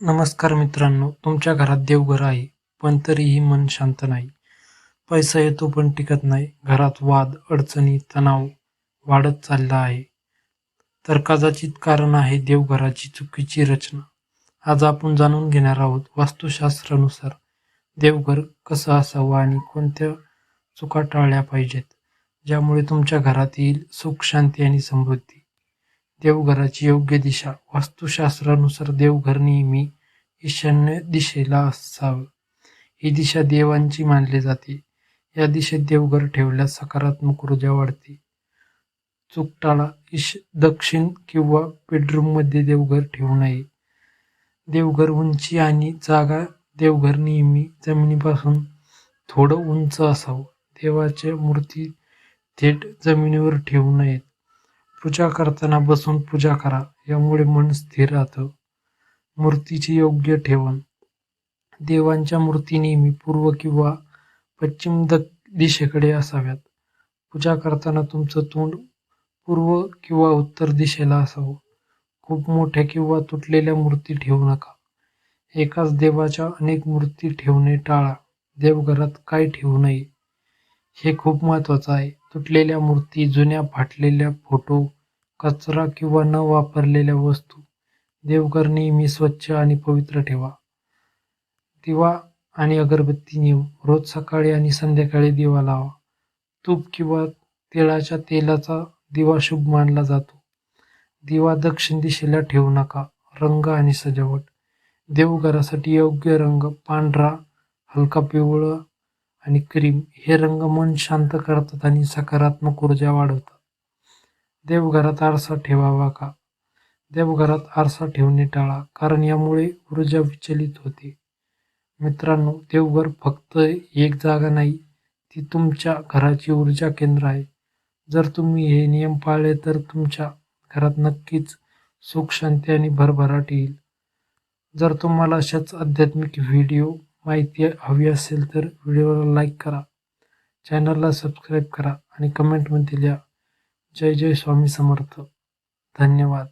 नमस्कार मित्रांनो, तुमच्या घरात देवघर आहे, पण तरीही मन शांत नाही. पैसा येतो पण टिकत नाही. घरात वाद, अडचणी, तणाव वाढत चालला आहे. तर कदाचित कारण आहे देवघराची चुकीची रचना. आज आपण जाणून घेणार आहोत वास्तुशास्त्रानुसार देवघर कसं असावं आणि कोणत्या चुका टाळल्या पाहिजेत, ज्यामुळे तुमच्या घरात येईल सुख, शांती आणि समृद्धी. देवघराची योग्य दिशा. वास्तुशास्त्रानुसार देवघर नेहमी ईशान्य दिशेला असावं. ही दिशा देवांची मानली जाते. या दिशेत देवघर ठेवल्यास सकारात्मक ऊर्जा वाढते. चूक टाळा. दक्षिण किंवा बेडरूममध्ये देवघर ठेवू नये. देवघर उंची आणि जागा. देवघर नेहमी जमिनीपासून थोडं उंच असावं. देवाच्या मूर्ती थेट जमिनीवर ठेवू नयेत. पूजा करताना बसून पूजा करा, यामुळे मन स्थिर राहतं. मूर्तीचे योग्य ठेवण. देवांच्या मूर्ती नेहमी पूर्व किंवा पश्चिम दिशेकडे असाव्यात. पूजा करताना तुमचं तोंड पूर्व किंवा उत्तर दिशेला असावं. खूप मोठ्या किंवा तुटलेल्या मूर्ती ठेवू नका. एकाच देवाच्या अनेक मूर्ती ठेवणे टाळा. देवघरात काय ठेवू नये हे खूप महत्त्वाचं आहे. तुटलेल्या मूर्ती, जुन्या फाटलेल्या फोटो, कचरा किंवा न वापरलेल्या वस्तू. देवघर नेहमी स्वच्छ आणि पवित्र ठेवा. दिवा आणि अगरबत्ती नियम. रोज सकाळी आणि संध्याकाळी दिवा लावा. तूप किंवा तिळाच्या तेलाचा दिवा शुभ मानला जातो. दिवा दक्षिण दिशेला ठेवू नका. रंग आणि सजावट. देवघरासाठी योग्य रंग पांढरा, हलका पिवळा आणि क्रीम हे रंग मन शांत करतात आणि सकारात्मक ऊर्जा वाढवतात. देवघरात आरसा ठेवावा का? देवघरात आरसा ठेवणे टाळा, कारण यामुळे ऊर्जा विचलित होते. मित्रांनो, देवघर फक्त एक जागा नाही, ती तुमच्या घराची ऊर्जा केंद्र आहे. जर तुम्ही हे नियम पाळले तर तुमच्या घरात नक्कीच सुख, शांती आणि भरभराट येईल. जर तुम्हाला अशाच आध्यात्मिक माहिती हवी असेल तर व्हिडिओला लाईक करा, चॅनलला सबस्क्राईब करा आणि कमेंटमध्ये लिहा. जय जय स्वामी समर्थ. धन्यवाद.